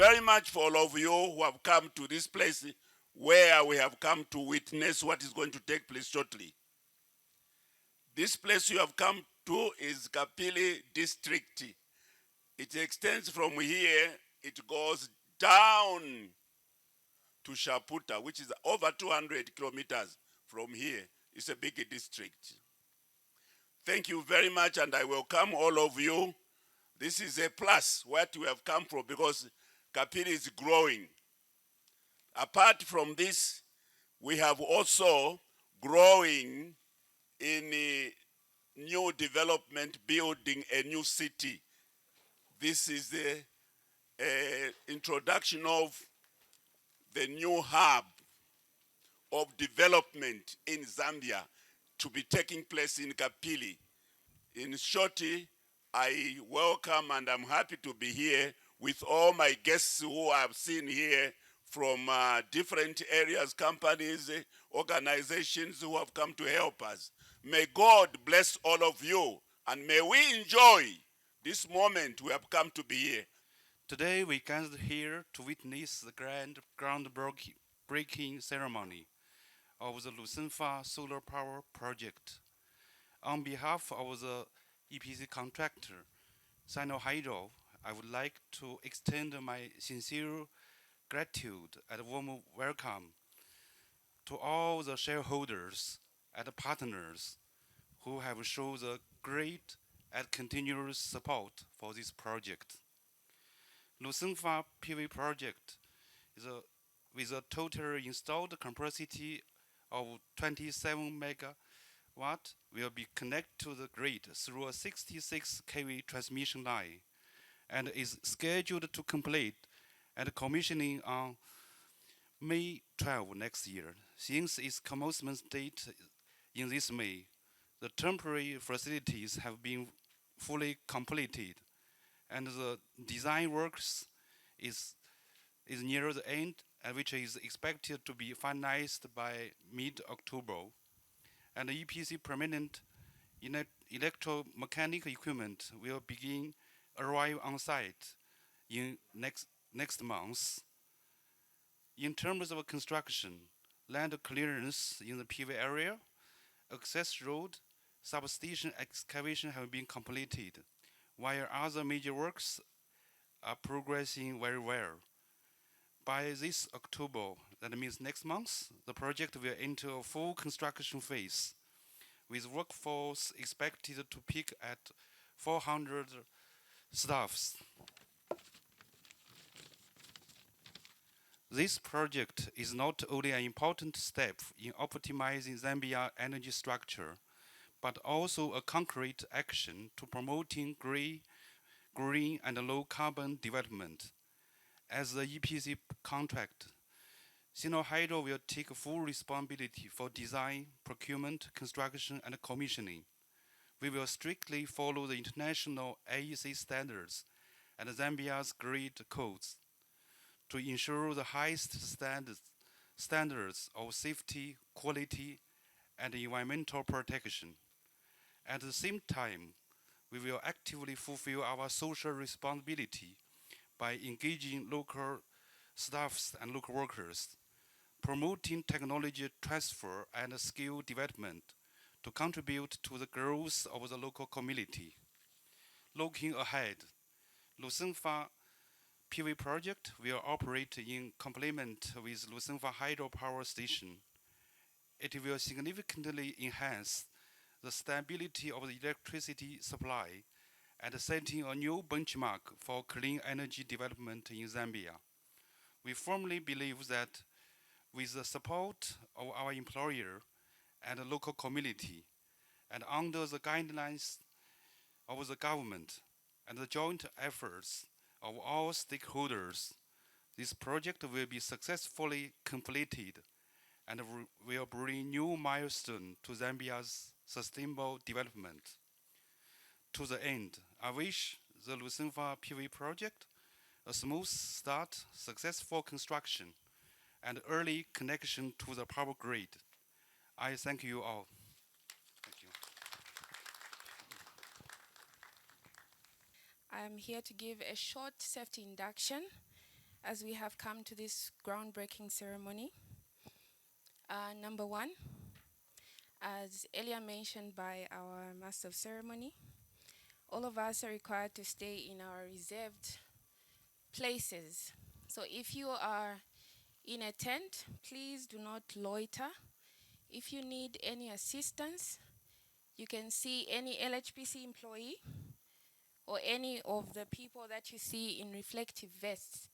very much for all of you who have come to this place where we have come to witness what is going to take place shortly. This place you have come to is Kapili district. It extends from here, it goes down to Shaputa, which is over 200 kilometers from here. It's a big district. Thank you very much, and I welcome all of you. This is a plus what we have come from because Kapili is growing. Apart from this, we have also growing in a new development, building a new city. This is the introduction of the new hub of development in Zambia to be taking place in Kapili. In short, I welcome and I'm happy to be here with all my guests who I've seen here from different areas, companies, organizations who have come to help us. May God bless all of you and may we enjoy this moment we have come to be here. Today we gathered here to witness the grand groundbreaking ceremony of the Lunsemfwa Solar Power Project. On behalf of the EPC contractor, Hydro, I would like to extend my sincere gratitude and warm welcome to all the shareholders and partners who have shown the great and continuous support for this project. Lunsemfwa PV project is with a total installed capacity of 27 megawatt will be connected to the grid through a 66 kV transmission line and is scheduled to complete and commissioning on May 12 next year. Since its commencement date in this May, the temporary facilities have been fully completed and the design works is near the end, which is expected to be finalized by mid-October. And the EPC permanent electromechanical equipment will begin arrive on site in next month. In terms of construction, land clearance in the PV area, access road, substation excavation have been completed, while other major works are progressing very well. By this October, that means next month, the project will enter a full construction phase, with workforce expected to peak at 400 staffs. This project is not only an important step in optimizing Zambia's energy structure, but also a concrete action to promoting green and low carbon development. As the EPC contract, Hydro will take full responsibility for design, procurement, construction, and commissioning. We will strictly follow the international AEC standards and Zambia's grid codes to ensure the highest standards of safety, quality, and environmental protection. At the same time, we will actively fulfill our social responsibility by engaging local staffs and local workers, promoting technology transfer and skill development to contribute to the growth of the local community. Looking ahead, Lunsemfwa PV project will operate in complement with Lunsemfwa Hydro Power Station. It will significantly enhance the stability of the electricity supply and setting a new benchmark for clean energy development in Zambia. We firmly believe that with the support of our employer and the local community, and under the guidelines of the government and the joint efforts of all stakeholders, this project will be successfully completed and will bring new milestone to Zambia's sustainable development. To the end, I wish the Lunsemfwa PV project a smooth start, successful construction, and early connection to the power grid. I thank you all. Thank you. I am here to give a short safety induction. as we have come to this groundbreaking ceremony. Number one, as earlier mentioned by our Master of Ceremony, all of us are required to stay in our reserved places. So if you are in a tent, please do not loiter. If you need any assistance, you can see any LHPC employee or any of the people that you see in reflective vests.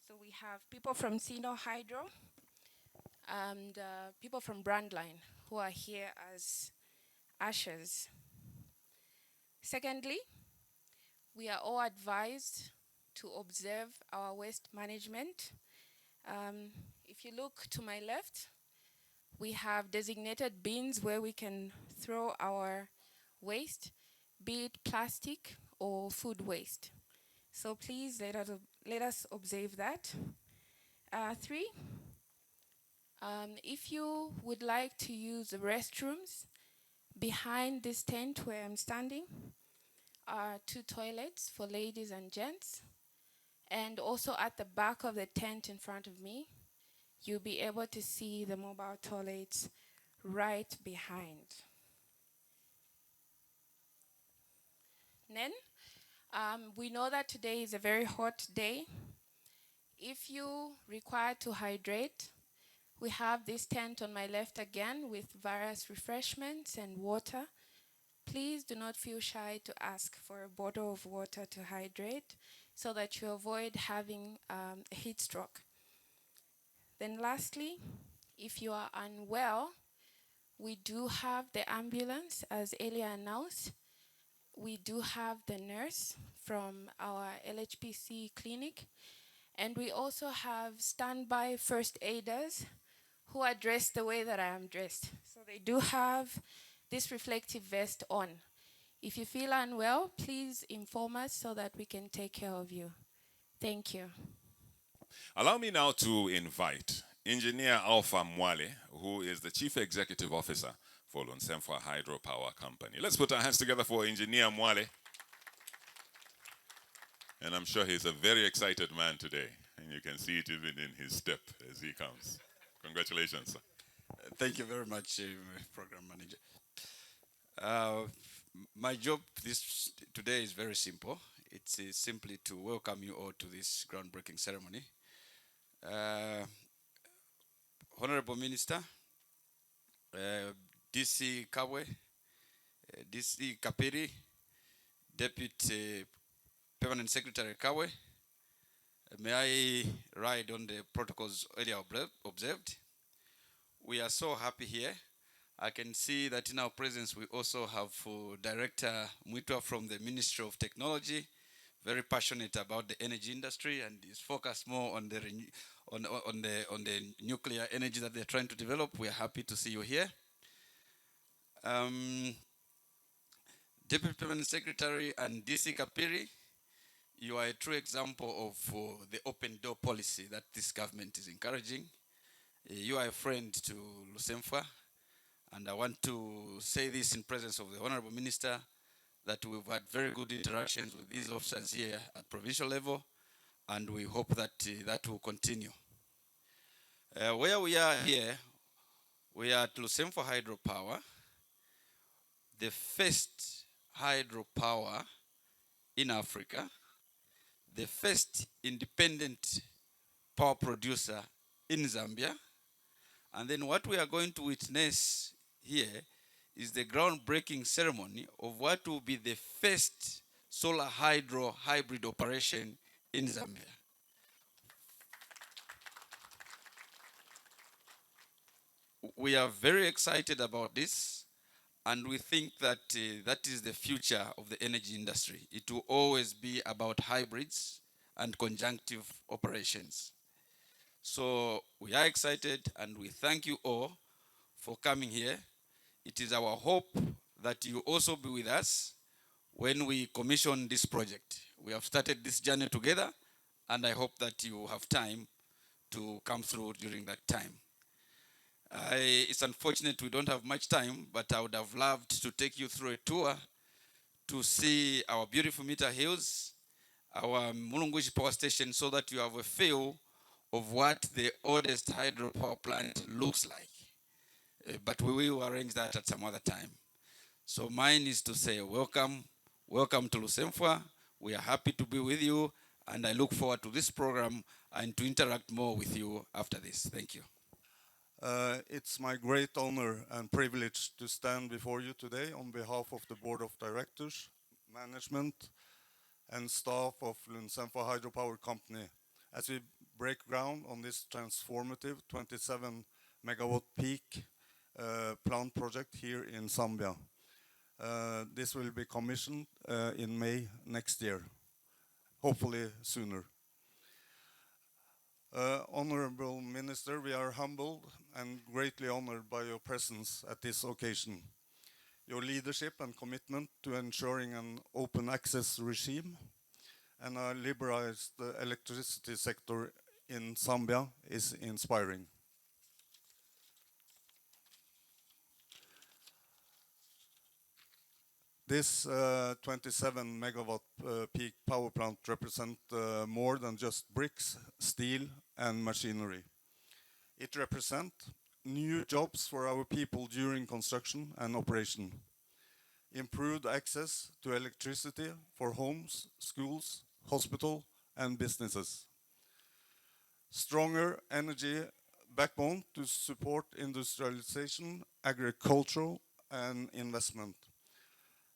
So we have people from Sino Hydro and people from Brandline who are here as ushers. Secondly, we are all advised to observe our waste management. If you look to my left, we have designated bins where we can throw our waste, be it plastic or food waste. So please let us observe that. Three, if you would like to use the restrooms, behind this tent where I'm standing are 2 toilets for ladies and gents. And also at the back of the tent in front of me, you'll be able to see the mobile toilets right behind. Then, we know that today is a very hot day. If you require to hydrate, we have this tent on my left again with various refreshments and water. Please do not feel shy to ask for a bottle of water to hydrate so that you avoid having a heat stroke. Then lastly, if you are unwell, we do have the ambulance as earlier announced. We do have the nurse from our LHPC clinic, and we also have standby first aiders who are dressed the way that I am dressed. So they do have this reflective vest on. If you feel unwell, please inform us so that we can take care of you. Thank you. Allow me now to invite Engineer Alpha Mwale, who is the Chief Executive Officer for Lunsemfwa Hydro Power Company. Let's put our hands together for Engineer Mwale. And I'm sure he's a very excited man today. And you can see it even in his step as he comes. Congratulations, sir. Thank you very much, Program Manager. My job today is very simple. It's simply to welcome you all to this groundbreaking ceremony. Honorable Minister, DC Kawe, DC Kapiri, Deputy Permanent Secretary Kawe, may I ride on the protocols earlier observed? We are so happy here. I can see that in our presence we also have Director Mwitwa from the Ministry of Technology, very passionate about the energy industry and is focused more on the nuclear energy that they're trying to develop. We are happy to see you here. Deputy Permanent Secretary and DC Kapiri, you are a true example of the open door policy that this government is encouraging. You are a friend to Lunsemfwa, and I want to say this in presence of the Honorable Minister that we've had very good interactions with these officers here at provincial level, and we hope that that will continue. Where we are here, we are at Lunsemfwa Hydro Power, the first hydropower in Africa, the first independent power producer in Zambia. And then what we are going to witness here is the groundbreaking ceremony of what will be the first solar hydro hybrid operation in Zambia. We are very excited about this, and we think that that is the future of the energy industry. It will always be about hybrids and conjunctive operations. So we are excited and we thank you all for coming here. It is our hope that you also be with us when we commission this project. We have started this journey together, and I hope that you have time to come through during that time. It's unfortunate we don't have much time, but I would have loved to take you through a tour to see our beautiful Meter Hills, our Mulungushi power station so that you have a feel of what the oldest hydropower plant looks like. But we will arrange that at some other time. So mine is to say welcome, welcome to Lunsemfwa. We are happy to be with you, and I look forward to this program and to interact more with you after this. Thank you. It's my great honor and privilege to stand before you today on behalf of the Board of Directors, management, and staff of Lunsemfwa Hydropower Company as we break ground on this transformative 27 megawatt peak plant project here in Zambia. This will be commissioned in May next year, hopefully sooner. Honorable Minister, we are humbled and greatly honored by your presence at this occasion. Your leadership and commitment to ensuring an open access regime and a liberalized electricity sector in Zambia is inspiring. This 27 megawatt peak power plant represents more than just bricks, steel, and machinery. It represents new jobs for our people during construction and operation, improved access to electricity for homes, schools, hospitals, and businesses, stronger energy backbone to support industrialization, agricultural, and investment.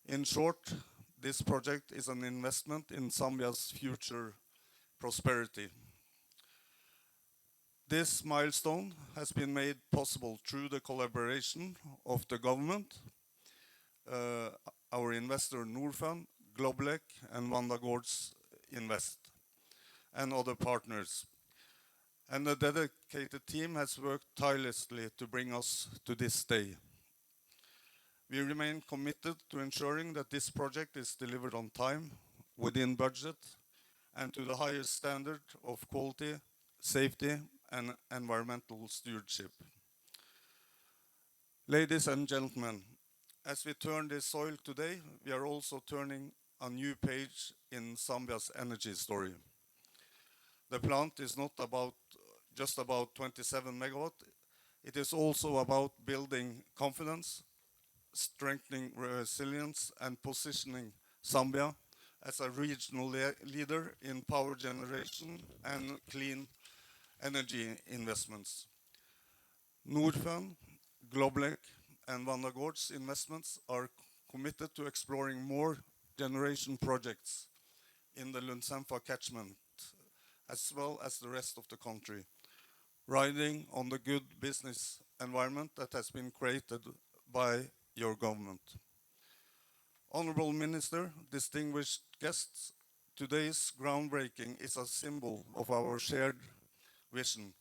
In short, this project is an investment in Zambia's future prosperity. This milestone has been made possible through the collaboration of the government, our investor Norfund, Globelec, and Vandagårds Invest, and other partners. And a dedicated team has worked tirelessly to bring us to this day. We remain committed to ensuring that this project is delivered on time, within budget, and to the highest standard of quality, safety, and environmental stewardship. Ladies and gentlemen, as we turn this soil today, we are also turning a new page in Zambia's energy story. The plant is not just about 27 megawatt, it is also about building confidence, strengthening resilience, and positioning Zambia as a regional leader in power generation and clean energy investments. Norfund, Globelec, and Vandagårds Investments are committed to exploring more generation projects in the Lunsemfwa catchment, as well as the rest of the country, riding on the good business environment that has been created by your government. Honorable Minister, distinguished guests, today's groundbreaking is a symbol of our shared vision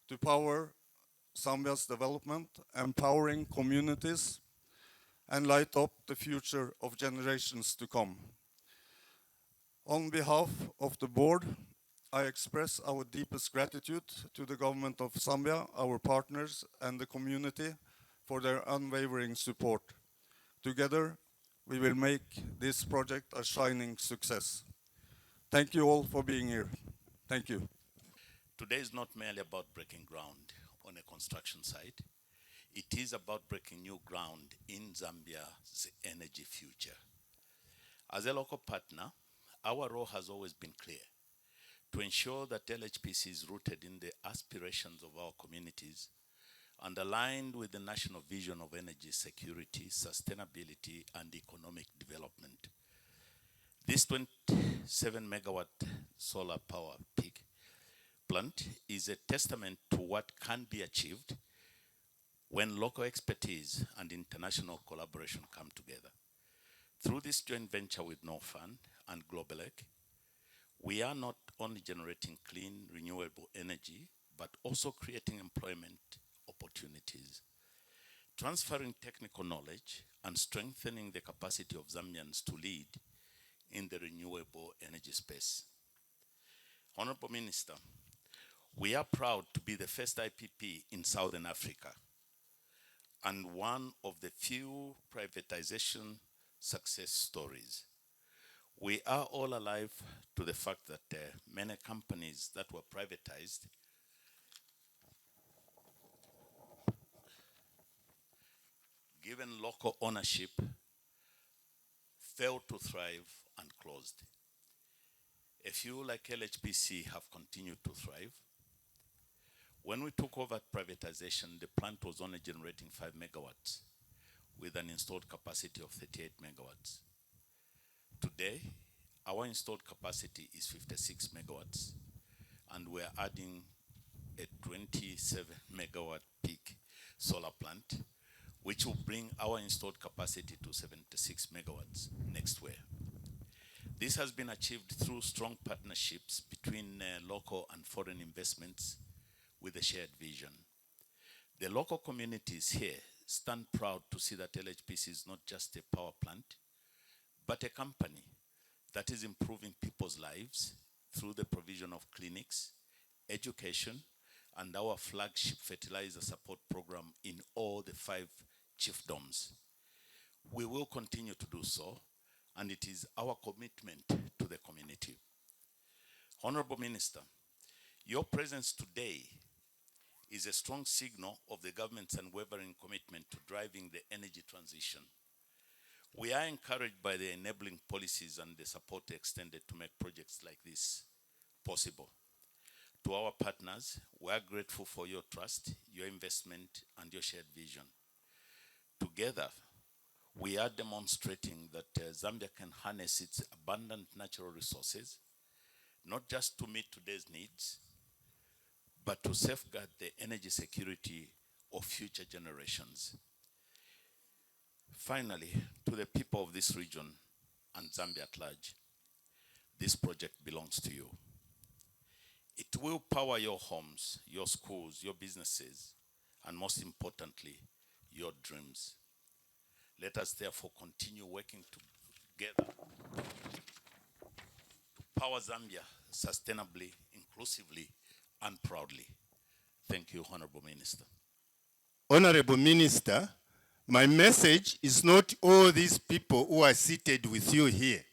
to power Zambia's development, empowering communities, and light up the future of generations to come. On behalf of the board, I express our deepest gratitude to the government of Zambia, our partners, and the community for their unwavering support. Together, we will make this project a shining success. Thank you all for being here. Thank you. Today is not merely about breaking ground on a construction site. It is about breaking new ground in Zambia's energy future. As a local partner, our role has always been clear: to ensure that LHPC is rooted in the aspirations of our communities and aligned with the national vision of energy security, sustainability, and economic development. This 27 megawatt solar power peak plant is a testament to what can be achieved when local expertise and international collaboration come together. Through this joint venture with Norfund and Globelec, we are not only generating clean, renewable energy, but also creating employment opportunities, transferring technical knowledge, and strengthening the capacity of Zambians to lead in the renewable energy space. Honorable Minister, we are proud to be the first IPP in Southern Africa and one of the few privatization success stories. We are all alive to the fact that many companies that were privatized given local ownership failed to thrive and closed. A few like LHPC have continued to thrive. When we took over privatization, the plant was only generating 5 megawatts with an installed capacity of 38 megawatts. Today, our installed capacity is 56 megawatts, and we're adding a 27 megawatt peak solar plant, which will bring our installed capacity to 76 megawatts next year. This has been achieved through strong partnerships between local and foreign investments with a shared vision. The local communities here stand proud to see that LHPC is not just a power plant, but a company that is improving people's lives through the provision of clinics, education, and our flagship fertilizer support program in all the 5 chiefdoms. We will continue to do so, and it is our commitment to the community. Honorable Minister, your presence today is a strong signal of the government's unwavering commitment to driving the energy transition. We are encouraged by the enabling policies and the support extended to make projects like this possible. To our partners, we are grateful for your trust, your investment, and your shared vision. Together, we are demonstrating that Zambia can harness its abundant natural resources, not just to meet today's needs, but to safeguard the energy security of future generations. Finally, to the people of this region and Zambia at large, this project belongs to you. It will power your homes, your schools, your businesses, and most importantly, your dreams. Let us therefore continue working together to power Zambia sustainably, inclusively, and proudly. Thank you, Honorable Minister. Honorable Minister, my message is not all these people who are seated with you here.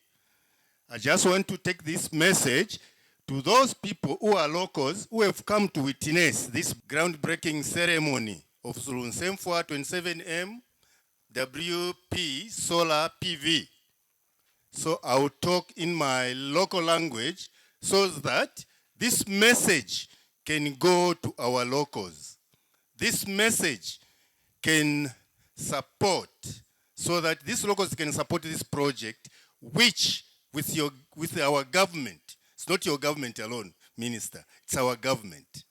I just want to take this message to those people who are locals who have come to witness this groundbreaking ceremony of Lunsemfwa 27M WP Solar PV. So I will talk in my local language so that this message can go to our locals. This message can support, so that these locals can support this project, which with our government, it's not your government alone, Minister, it's our government.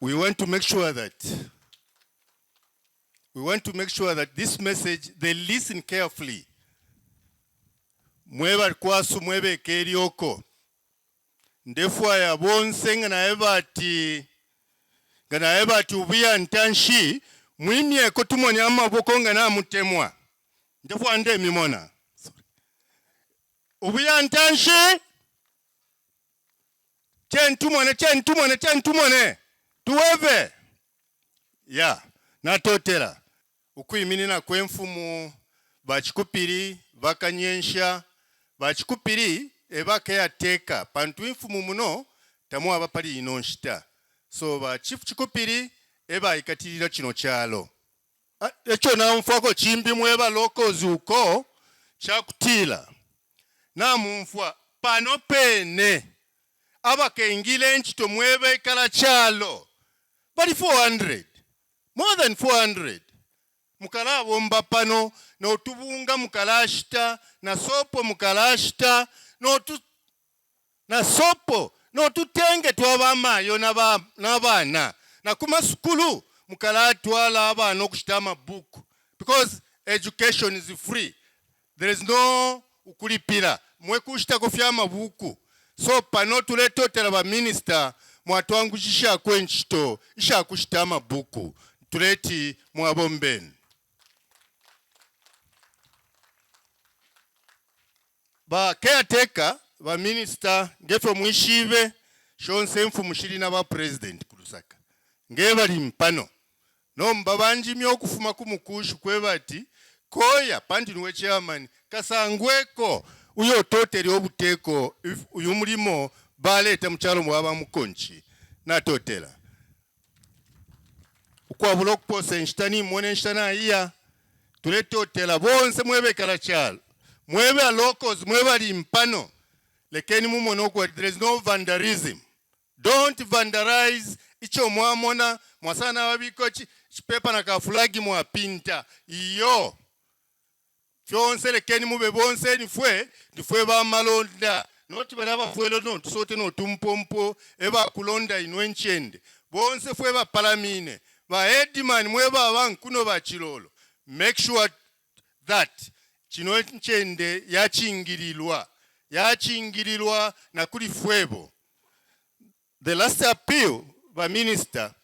We want to make sure that this message, they listen carefully. Mweba kwasu mwebe kerioko. Ndefwa ya bonse ngana eba ati ubia ntanshi, mwimye kotumoni ama bokonga na mutemwa. Ndefwa nde mimona. Ubia ntanshi, Chentumone. Tuweve. Ya, natotera. Ukuiminina kwenfumu bachikupiri, bakanyensha, bachikupiri, eba kaya teka. Pantu infumu muno, tamu abapari inonshita. So ba chief chikupiri, eba ikatirira chino chalo. Echo na mfwako chimbi mweba loko zuko, chakutila. Na mfwa, pano pene. Aba kengile nchito mwebe kala chalo. Bali 400. More than 400. Mukala bomba pano, na utubunga mukalashita, na sopo mukalashita, na sopo, na ututenge tuwabama yo na bana. Na kuma skulu, mukala tuwala abana okushitama buku. Because education is free. There is no ukulipira. Mwe kushita kufyama buku. So pano tuletotela ba minister mwatwangushisha kwenchito isha kushitama buku tuleti mwabombeni. Ba caretaker ba minister ngefe mwishive shonsemfu mushiri na ba president kulusaka ngeba limpano no mbabanji myo kufuma kumukushu kwebati koya pandi nwe chairman kasangweko uyo toteri obuteeko uyu mulimo baleeta mukyalo mwaba mukonki natotera ukwabula okuposa enshitani mwone enshitani ayiya tuletotera bonse mwebe karakyalo mwebe locals mwebe limpano lekeni mumone okwa there is no vandalism. Don't vandalize icho mwamona mwasana wabiko chipepa na kafulagi mwapinta iyo fyonse lekeni mube bonse nifwe ba malonda noti balaba fwelo no tusote no tumpompo eba kulonda inwe nchende bonse fwe ba palamine ba headman mweba abankuno ba chilolo. Make sure that chino nchende yachingirilwa na kuli fwebo. The last appeal by minister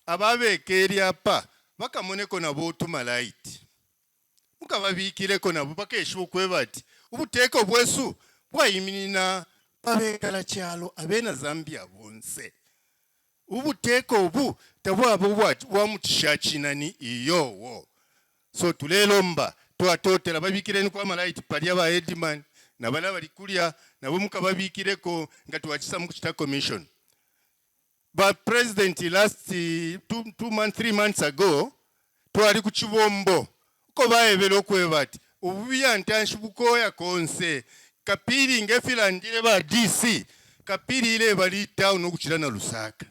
ababeke eryapa bakamoneko nabo otumalaiti mukababikireko nabo bakeshuukwe bati ubuteeko bwesu bwayiminina babekala kyalo abena Zambia bonse ubuteeko obu tabwabo bwamukisha kinani iyowo. So tulelomba twatotera babikireni kwa malaiti palya ba headman nabala bali kulya nabo mukababikireko nga twakisa mu kita commission. But President last 3 months ago, twali ku Kibombo. Ko baebera okwebati. Obubiya ntanshi bukoya konse. Kapiri ngefila ndire ba DC. Kapiri ile bali town okukira na Lusaka.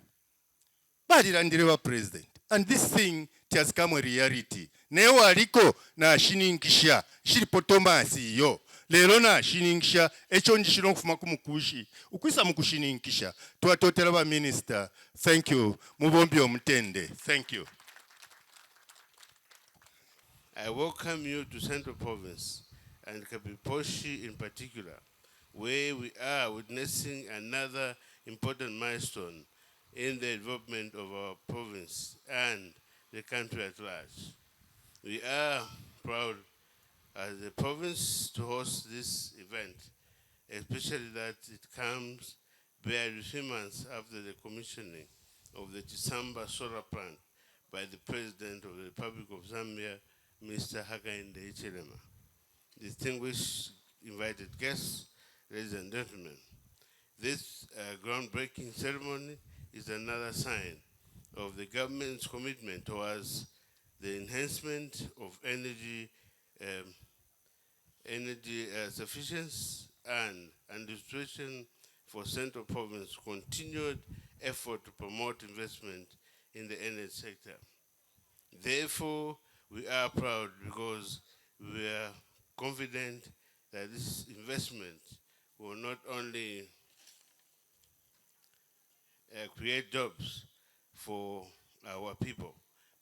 Bali landire ba president. And this thing has come a reality. Newa aliko na shininkisha. Shiri potomasi yo. Lero na shiningisha echo njishiro nkufuma kumukushi ukwisa mukushininkisha twatotera ba minister. Thank you mubombi omutende. Thank you. I welcome you to Central Province and Kabiposhi in particular, where we are witnessing another important milestone in the development of our province and the country at large. We are proud as a province to host this event, especially that it comes barely 3 months after the commissioning of the Chisamba solar plant by the President of the Republic of Zambia, Mr. Hakainde Hichilema. Distinguished invited guests, ladies and gentlemen, this groundbreaking ceremony is another sign of the government's commitment towards the enhancement of energy sufficiency and administration for Central Province continued effort to promote investment in the energy sector. Therefore, we are proud because we are confident that this investment will not only create jobs for our people,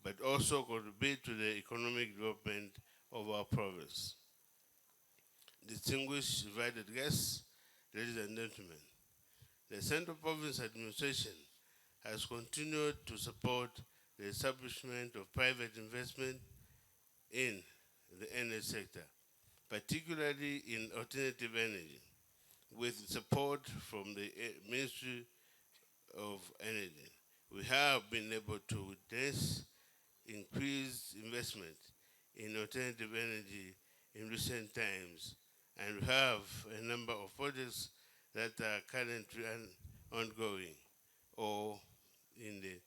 but also contribute to the economic development of our province. Distinguished invited guests, ladies and gentlemen, the Central Province Administration has continued to support the establishment of private investment in the energy sector, particularly in alternative energy, with support from the Ministry of Energy. We have been able to witness increased investment in alternative energy in recent times, and we have a number of projects that are currently ongoing or in the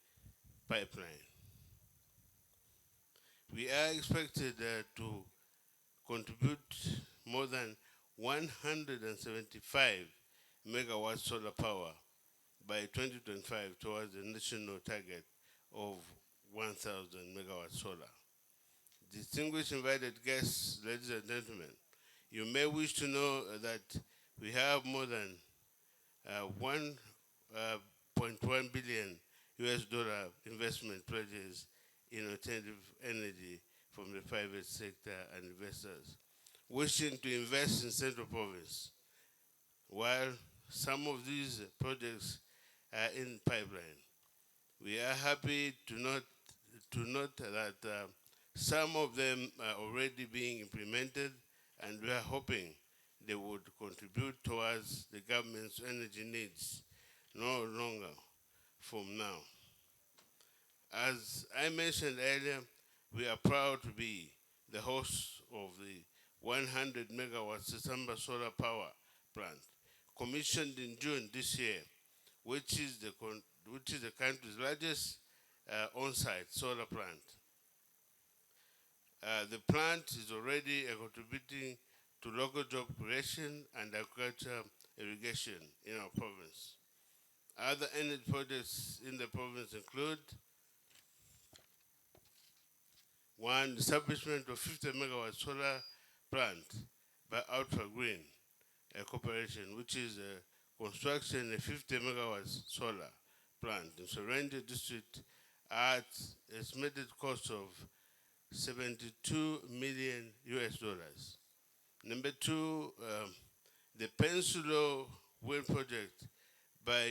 pipeline. We are expected to contribute more than 175 megawatts solar power by 2025 towards the national target of 1,000 megawatts solar. Distinguished invited guests, ladies and gentlemen, you may wish to know that we have more than 1.1 billion US dollar investment pledges in alternative energy from the private sector and investors wishing to invest in Central Province. While some of these projects are in pipeline, we are happy to note that some of them are already being implemented, and we are hoping they would contribute towards the government's energy needs no longer from now. As I mentioned earlier, we are proud to be the host of the 100 megawatts Zambia solar power plant, commissioned in June this year, which is the country's largest on-site solar plant. The plant is already contributing to local job creation and agriculture irrigation in our province. Other energy projects in the province include: one, establishment of 50 megawatt solar plant by Ultra Green Corporation, which is construction of 50 megawatts solar plant in Serenge district at estimated cost of 72 million US dollars. Number two, the Pensulo wind project by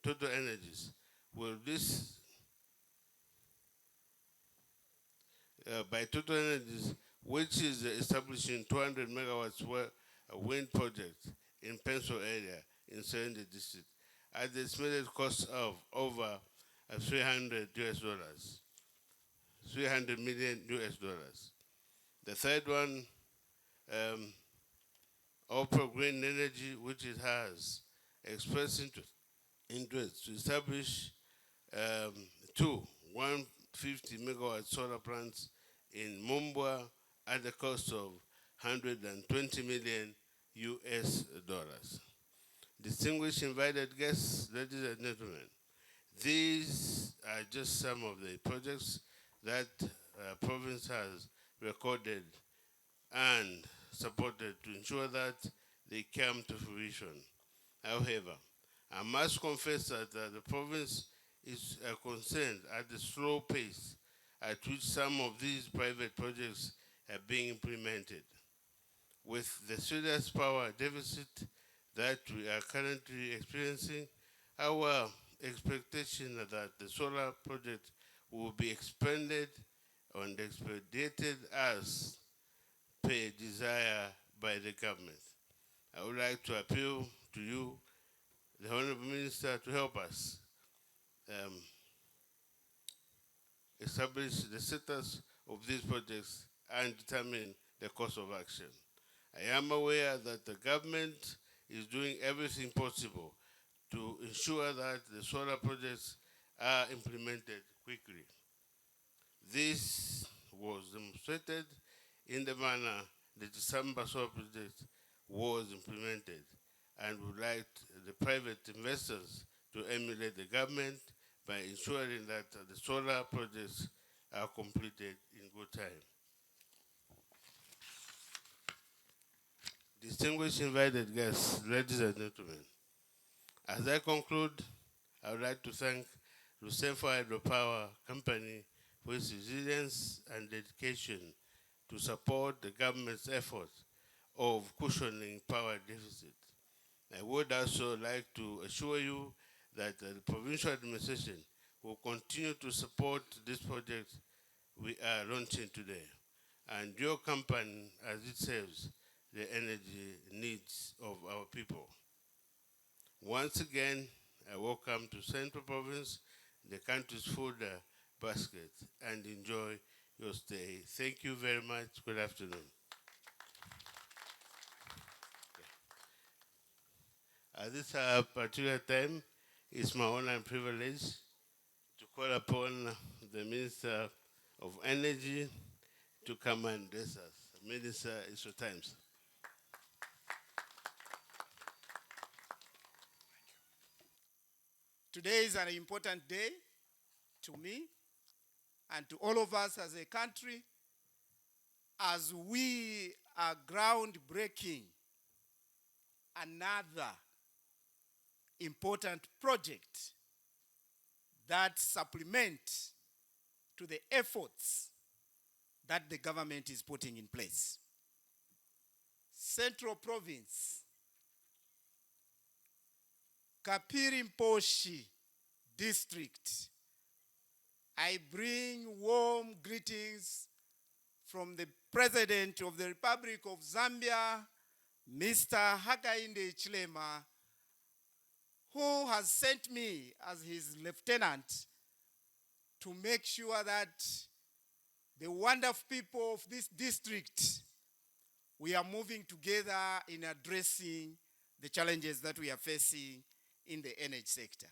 Total Energies. Will this by Total Energies, which is establishing 200 megawatts wind project in Penso area in Serenge district at the estimated cost of over 300 US dollars, 300 million US dollars. The third one, Opera Green Energy, which it has expressed interest to establish two 150 megawatt solar plants in Mumbwa at the cost of 120 million US dollars. Distinguished invited guests, ladies and gentlemen, these are just some of the projects that province has recorded and supported to ensure that they come to fruition. However, I must confess that the province is concerned at the slow pace at which some of these private projects are being implemented. With the serious power deficit that we are currently experiencing, our expectation that the solar project will be expanded and expedited as per desire by the government. I would like to appeal to you, the Honorable Minister, to help us establish the status of these projects and determine the course of action. I am aware that the government is doing everything possible to ensure that the solar projects are implemented quickly. This was demonstrated in the manner the December solar project was implemented, and would like the private investors to emulate the government by ensuring that the solar projects are completed in good time. Distinguished invited guests, ladies and gentlemen, as I conclude, I would like to thank Lunsemfwa Hydro Power Company for its resilience and dedication to support the government's efforts of cushioning power deficit. I would also like to assure you that the provincial administration will continue to support this project we are launching today, and your company as it serves the energy needs of our people. Once again, I welcome to Central Province, the country's food basket, and enjoy your stay. Thank you very much. Good afternoon. At this particular time, it's my honor and privilege to call upon the Minister of Energy to come and address us. Minister, it's your time. Today is an important day to me and to all of us as a country, as we are groundbreaking another important project that supplement to the efforts that the government is putting in place. Central Province, Kapiri District, I bring warm greetings from the President of the Republic of Zambia, Mr. Hakainde Hichilema, who has sent me as his lieutenant to make sure that the wonderful people of this district, we are moving together in addressing the challenges that we are facing in the energy sector.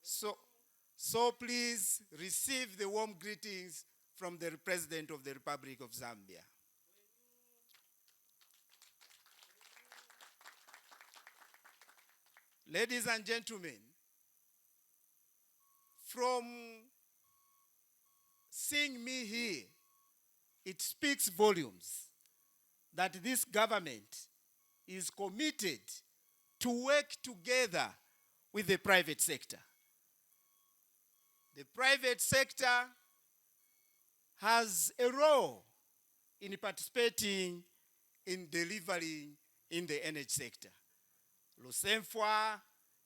So please receive the warm greetings from the President of the Republic of Zambia. Ladies and gentlemen, from seeing me here, it speaks volumes that this government is committed to work together with the private sector. The private sector has a role in participating in delivering in the energy sector. Lunsemfwa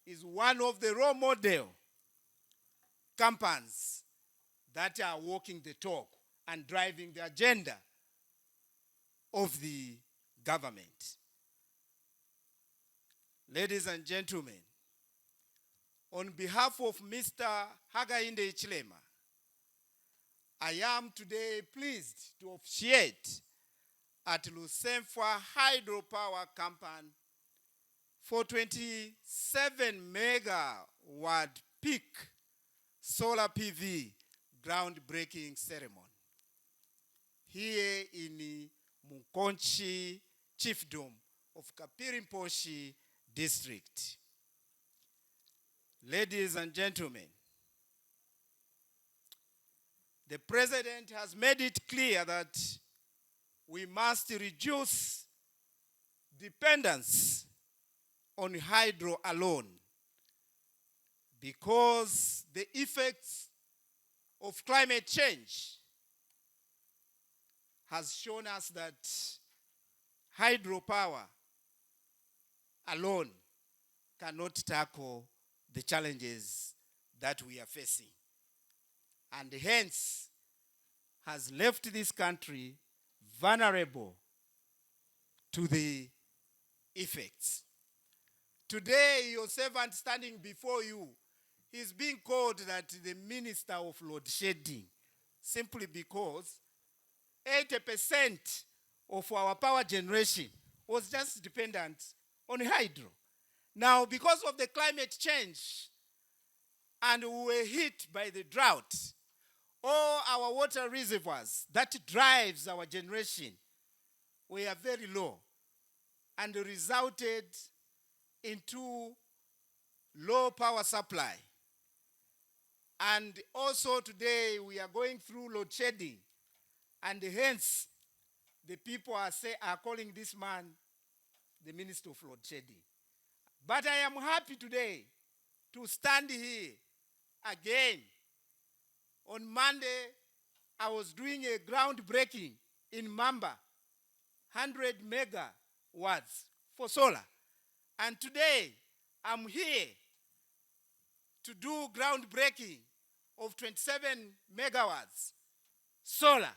is one of the role model companies that are walking the talk and driving the agenda of the government. Ladies and gentlemen, on behalf of Mr. Hakainde Hichilema, I am today pleased to officiate at Lunsemfwa Hydro Power Company for 27 megawatt peak solar PV groundbreaking ceremony here in Mukonchi Chiefdom of Kapirimposhi District. Ladies and gentlemen, the President has made it clear that we must reduce dependence on hydro alone because the effects of climate change has shown us that hydropower alone cannot tackle the challenges that we are facing, and hence has left this country vulnerable to the effects. Today, your servant standing before you is being called that the minister of load shedding, simply because 80% of our power generation was just dependent on hydro. Now, because of the climate change, and we were hit by the drought, all our water reservoirs that drives our generation were very low and resulted into low power supply. And also today we are going through load shedding, and hence the people are calling this man the minister of load shedding. But I am happy today to stand here again. On Monday, I was doing a groundbreaking in Mamba, 100 megawatts for solar. And today, I'm here to do groundbreaking of 27 megawatts solar.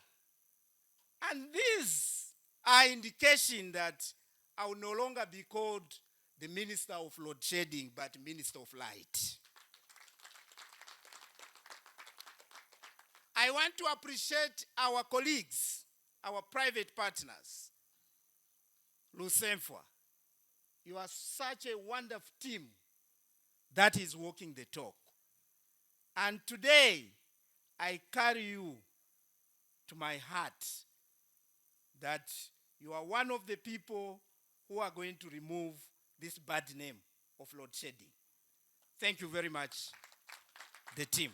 And these are indication that I will no longer be called the minister of load shedding, but minister of light. I want to appreciate our colleagues, our private partners. Lunsemfwa, you are such a wonderful team that is walking the talk. And today, I carry you to my heart that you are one of the people who are going to remove this bad name of load shedding. Thank you very much, the team.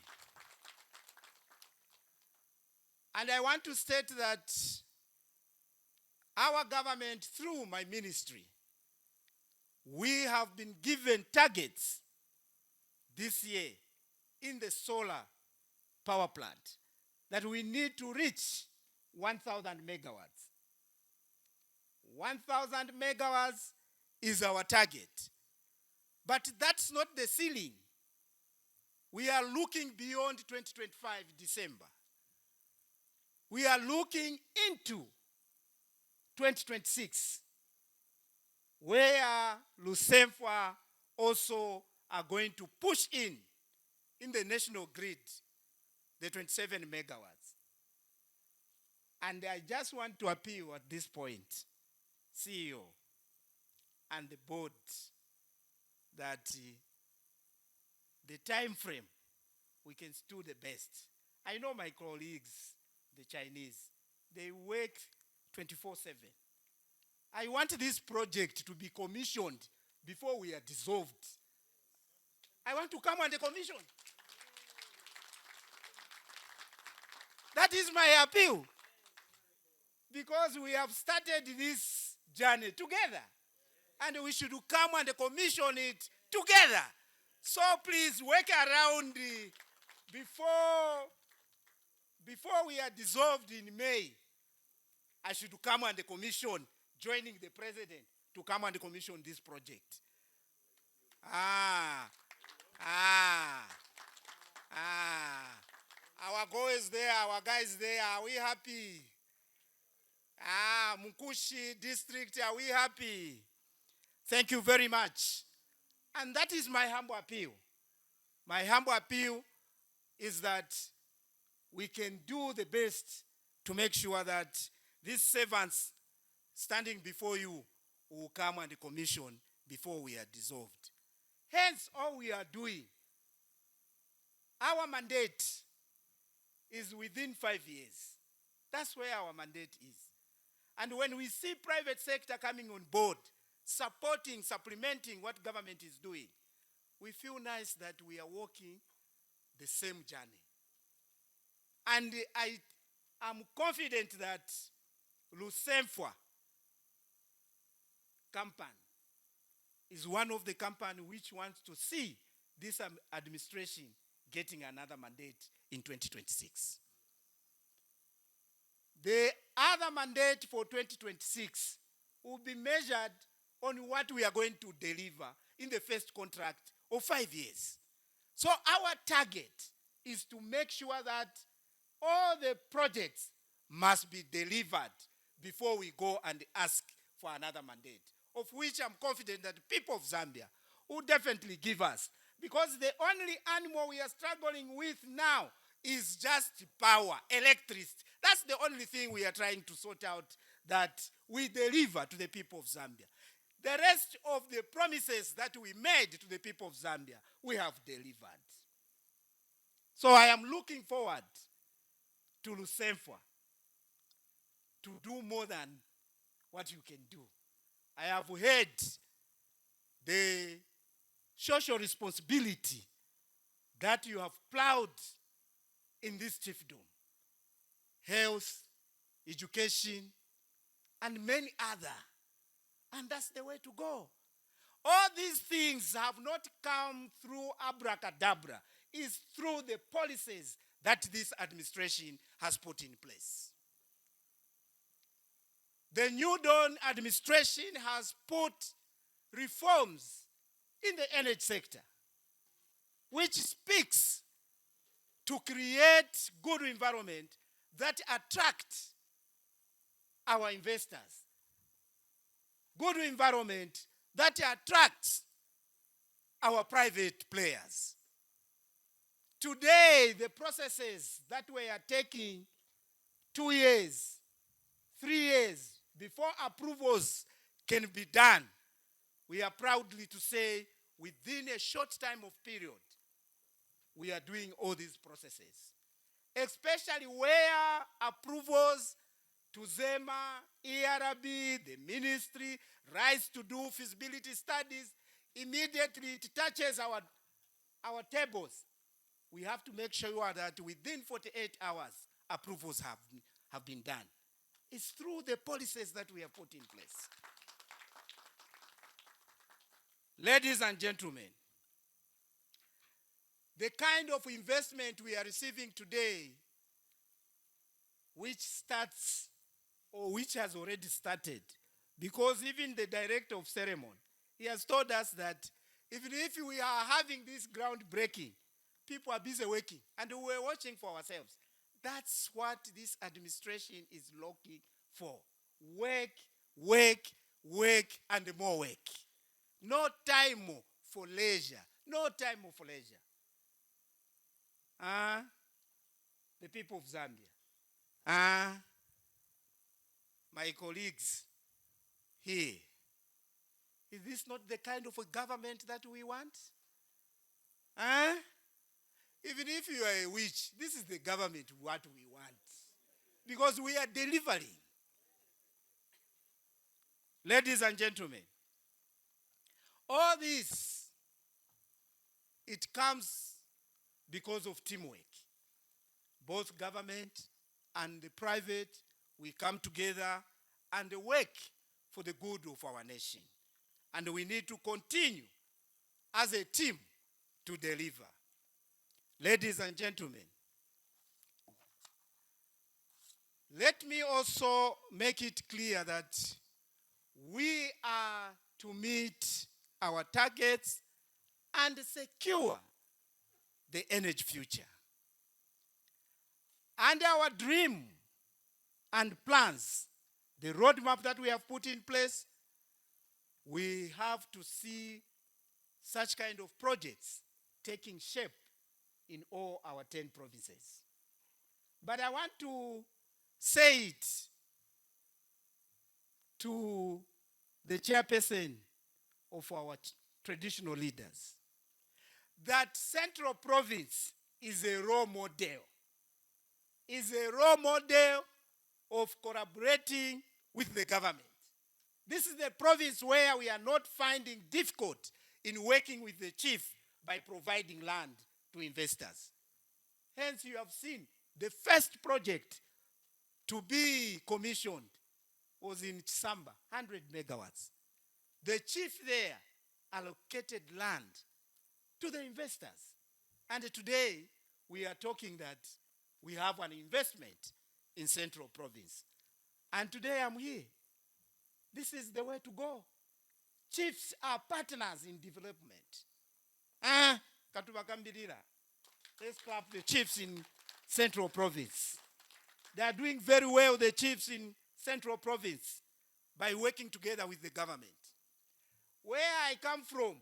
And I want to state that our government, through my ministry, we have been given targets this year in the solar power plant that we need to reach 1,000 megawatts. 1,000 megawatts is our target. But that's not the ceiling. We are looking beyond 2025 December. We are looking into 2026, where Lunsemfwa also are going to push in the national grid, the 27 megawatts. And I just want to appeal at this point, CEO and the board, that the time frame we can do the best. I know my colleagues, the Chinese, they work 24/7. I want this project to be commissioned before we are dissolved. I want to come on the commission. That is my appeal. Because we have started this journey together. And we should come and commission it together. So please work around before we are dissolved in May. I should come and commission, joining the president to come and commission this project. Our girls there, our guys there, are we happy? Mkushi district, are we happy? Thank you very much. And that is my humble appeal. My humble appeal is that we can do the best to make sure that these servants standing before you will come and commission before we are dissolved. Hence, all we are doing, our mandate is within 5 years. That's where our mandate is. And when we see private sector coming on board, supporting, supplementing what government is doing, we feel nice that we are walking the same journey. And I am confident that Lunsemfwa company is one of the companies which wants to see this administration getting another mandate in 2026. The other mandate for 2026 will be measured on what we are going to deliver in the first contract of 5 years. So our target is to make sure that all the projects must be delivered before we go and ask for another mandate, of which I'm confident that the people of Zambia will definitely give us. Because the only animal we are struggling with now is just power, electricity. That's the only thing we are trying to sort out, that we deliver to the people of Zambia. The rest of the promises that we made to the people of Zambia, we have delivered. So I am looking forward to Lunsemfwa to do more than what you can do. I have heard the social responsibility that you have plowed in this chiefdom. Health, education, and many other. And that's the way to go. All these things have not come through abracadabra. It's through the policies that this administration has put in place. The New Dawn administration has put reforms in the energy sector, which speaks to create good environment that attract our investors. Good environment that attracts our private players. Today, the processes that we are taking 2 years, 3 years before approvals can be done, we are proudly to say within a short time of period, we are doing all these processes. Especially where approvals to ZEMA, ERB, the ministry, rise to do feasibility studies, immediately it touches our tables. We have to make sure that within 48 hours, approvals have been done. It's through the policies that we have put in place. Ladies and gentlemen, the kind of investment we are receiving today, which starts or which has already started, because even the director of ceremony, he has told us that even if we are having this groundbreaking, people are busy working, and we're watching for ourselves. That's what this administration is looking for. Work, work, work, and more work. No time for leisure. No time for leisure. The people of Zambia. my colleagues here, is this not the kind of a government that we want? Huh? Even if you are a witch, this is the government what we want. Because we are delivering. Ladies and gentlemen, all this, it comes because of teamwork. Both government and the private, we come together and work for the good of our nation. And we need to continue as a team to deliver. Ladies and gentlemen, let me also make it clear that we are to meet our targets and secure the energy future. And our dream and plans, the roadmap that we have put in place, we have to see such kind of projects taking shape in all our 10 provinces. But I want to say it to the chairperson of our traditional leaders that Central Province is a role model. Is a role model of collaborating with the government. This is the province where we are not finding difficult in working with the chief by providing land to investors. Hence, you have seen the first project to be commissioned was in Zambia, 100 megawatts. The chief there allocated land to the investors. And today, we are talking that we have an investment in Central Province. And today I'm here. This is the way to go. Chiefs are partners in development. Let's clap the chiefs in Central Province. They are doing very well, the chiefs in Central Province, by working together with the government. Where I come from,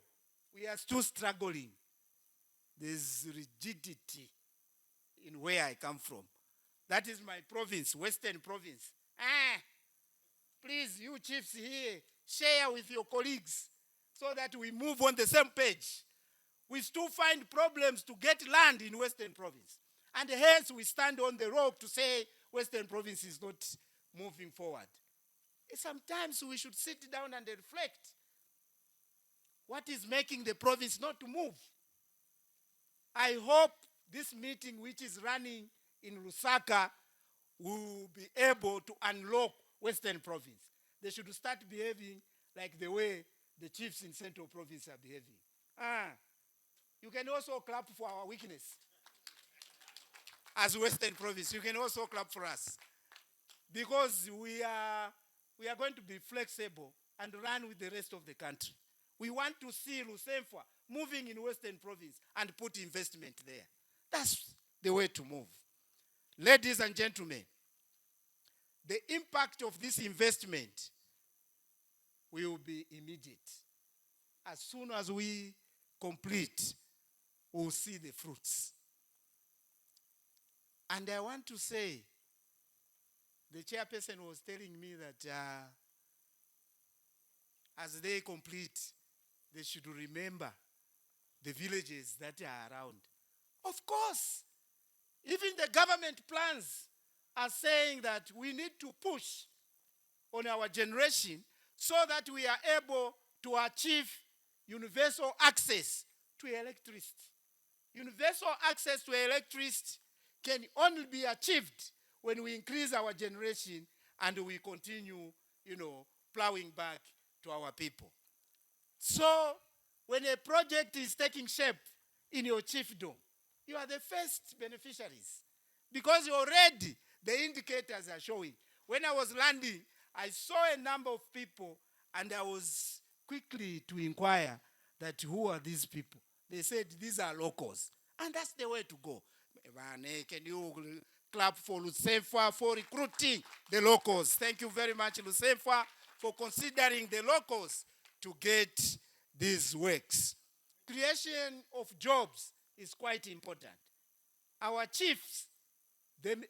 we are still struggling. There's rigidity in where I come from. That is my province, Western Province. Please, you chiefs here, share with your colleagues so that we move on the same page. We still find problems to get land in Western Province. And hence we stand on the rope to say Western Province is not moving forward. Sometimes we should sit down and reflect. What is making the province not to move? I hope this meeting, which is running in Lusaka, will be able to unlock Western Province. They should start behaving like the way the chiefs in Central Province are behaving. You can also clap for our weakness. As Western Province, you can also clap for us. Because we are going to be flexible and run with the rest of the country. We want to see Lunsemfwa moving in Western Province and put investment there. That's the way to move. Ladies and gentlemen, the impact of this investment will be immediate. As soon as we complete, we'll see the fruits. And I want to say, the chairperson was telling me that as they complete, they should remember the villages that are around. Of course, even the government plans are saying that we need to push on our generation so that we are able to achieve universal access to electricity. Universal access to electricity can only be achieved when we increase our generation and we continue, plowing back to our people. So, when a project is taking shape in your chiefdom, you are the first beneficiaries. Because already the indicators are showing. When I was landing, I saw a number of people and I was quickly to inquire that who are these people? They said these are locals. And that's the way to go. Can you clap for Lunsemfwa for recruiting the locals? Thank you very much, Lunsemfwa, for considering the locals to get these works. Creation of jobs is quite important. Our chiefs, the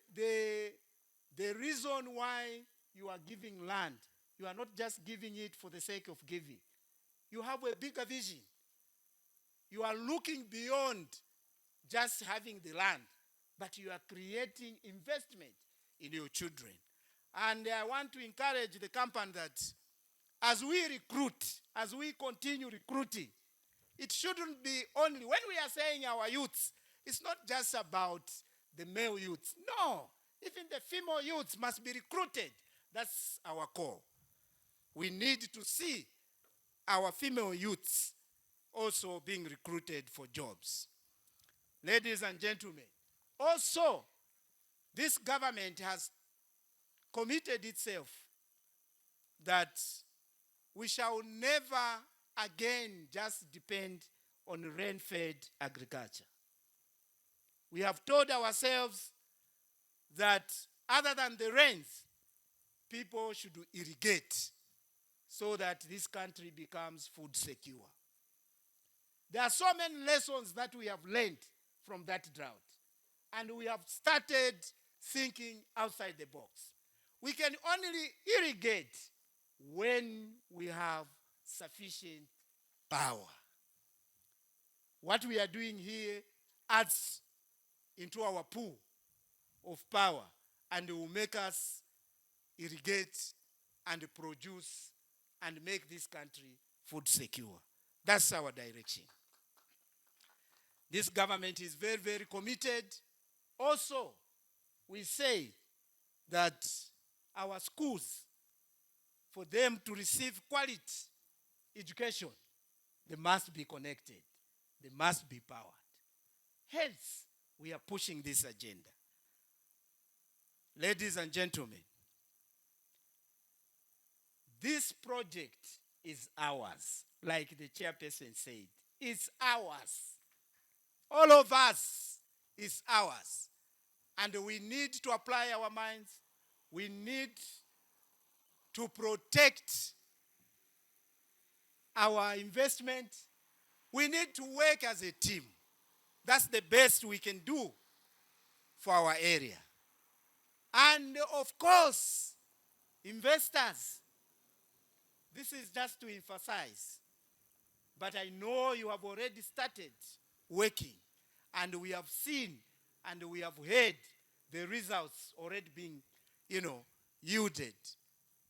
reason why you are giving land, you are not just giving it for the sake of giving. You have a bigger vision. You are looking beyond just having the land, but you are creating investment in your children. And I want to encourage the company that as we recruit, as we continue recruiting, it shouldn't be only, when we are saying our youths, it's not just about the male youths. No, even the female youths must be recruited. That's our core. We need to see our female youths also being recruited for jobs. Ladies and gentlemen, also, this government has committed itself that we shall never again just depend on rain-fed agriculture. We have told ourselves that other than the rains, people should irrigate so that this country becomes food secure. There are so many lessons that we have learned from that drought, and we have started thinking outside the box. We can only irrigate when we have sufficient power. What we are doing here adds into our pool of power and will make us irrigate and produce and make this country food secure. That's our direction. This government is very, very committed. Also, we say that our schools, for them to receive quality education, they must be connected. They must be powered. Hence, we are pushing this agenda. Ladies and gentlemen, this project is ours, like the chairperson said. It's ours. All of us is ours. And we need to apply our minds. We need to protect our investment. We need to work as a team. That's the best we can do for our area. And of course, investors, this is just to emphasize, but I know you have already started working, and we have seen and we have heard the results already being, yielded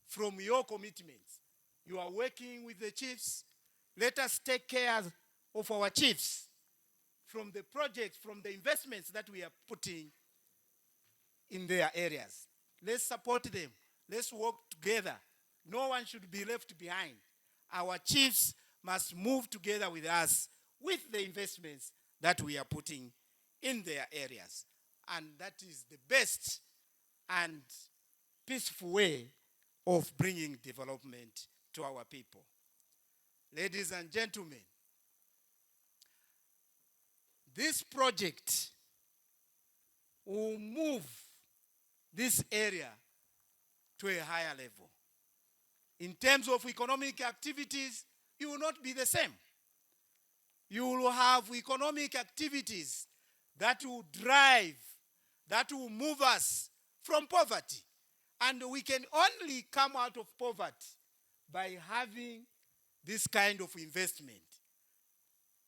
from your commitments. You are working with the chiefs. Let us take care of our chiefs from the projects, from the investments that we are putting in their areas. Let's support them. Let's work together. No one should be left behind. Our chiefs must move together with us with the investments that we are putting in their areas. And that is the best and peaceful way of bringing development to our people. Ladies and gentlemen, this project will move this area to a higher level. In terms of economic activities, you will not be the same. You will have economic activities that will drive, that will move us from poverty. And we can only come out of poverty by having this kind of investment.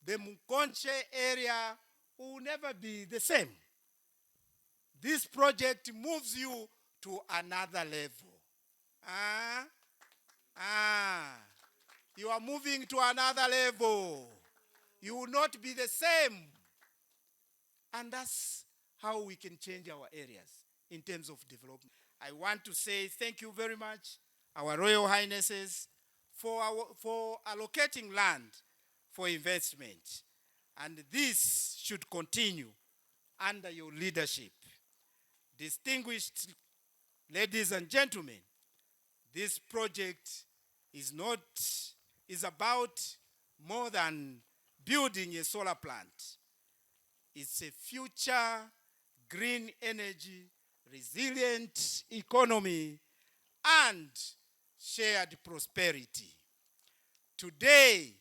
The Mukonche area will never be the same. This project moves you to another level. You are moving to another level. You will not be the same. And that's how we can change our areas in terms of development. I want to say thank you very much, our Royal Highnesses, for allocating land for investment. And this should continue under your leadership. Distinguished ladies and gentlemen, this project is about more than building a solar plant. It's a future green energy, resilient economy, and shared prosperity. Today,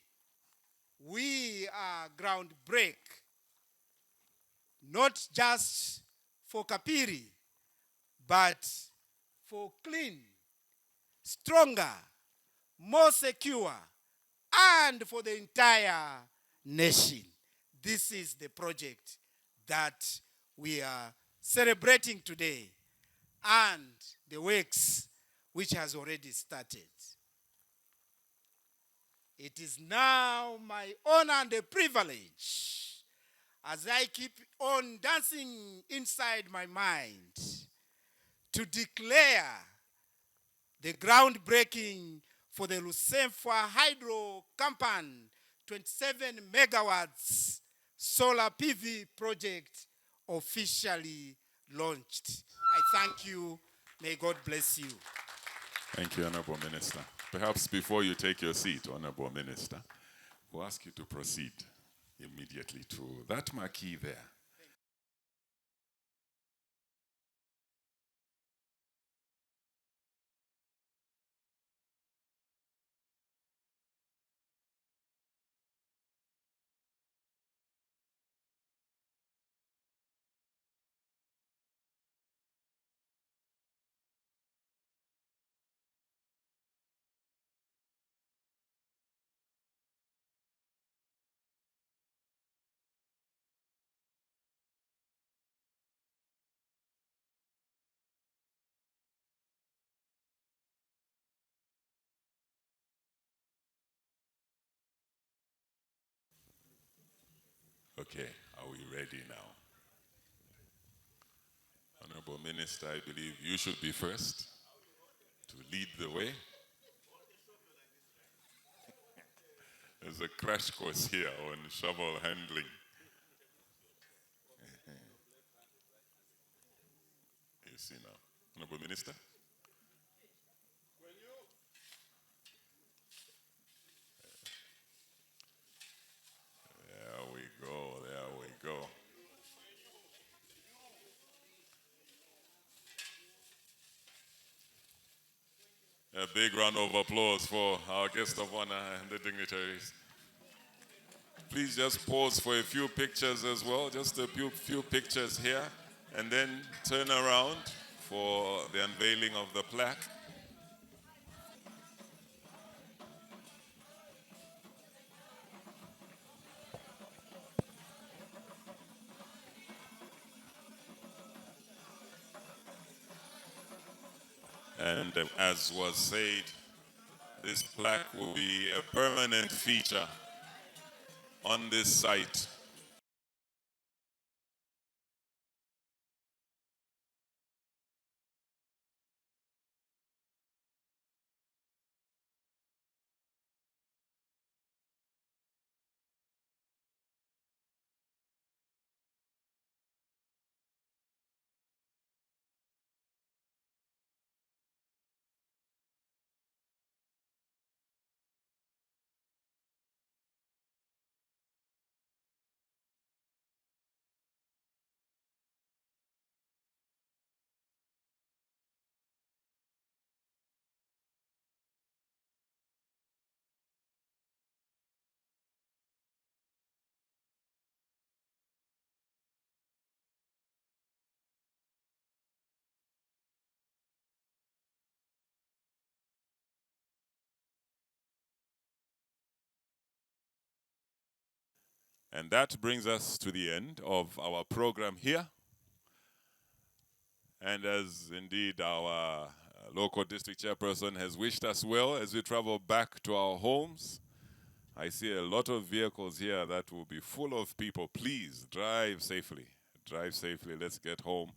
we are groundbreak, not just for Kapiri, but for clean stronger, more secure, and for the entire nation. This is the project that we are celebrating today and the works which has already started. It is now my honor and a privilege, as I keep on dancing inside my mind, to declare the groundbreaking for the Lunsemfwa Hydro Company 27 megawatts solar PV project officially launched. I thank you. May God bless you. Thank you, Honorable Minister. Perhaps before you take your seat, Honorable Minister, we'll ask you to proceed immediately to that marquee there. Okay, are we ready now? Honorable Minister, I believe you should be first to lead the way. There's a crash course here on shovel handling. You see now. Honorable Minister? There we go, there we go. A big round of applause for our guest of honor and the dignitaries. Please just pause for a few pictures as well, just a few pictures here, and then turn around for the unveiling of the plaque. And as was said, this plaque will be a permanent feature on this site. And that brings us to the end of our program here. And as indeed our local district chairperson has wished us well as we travel back to our homes, I see a lot of vehicles here that will be full of people. Please drive safely. Drive safely. Let's get home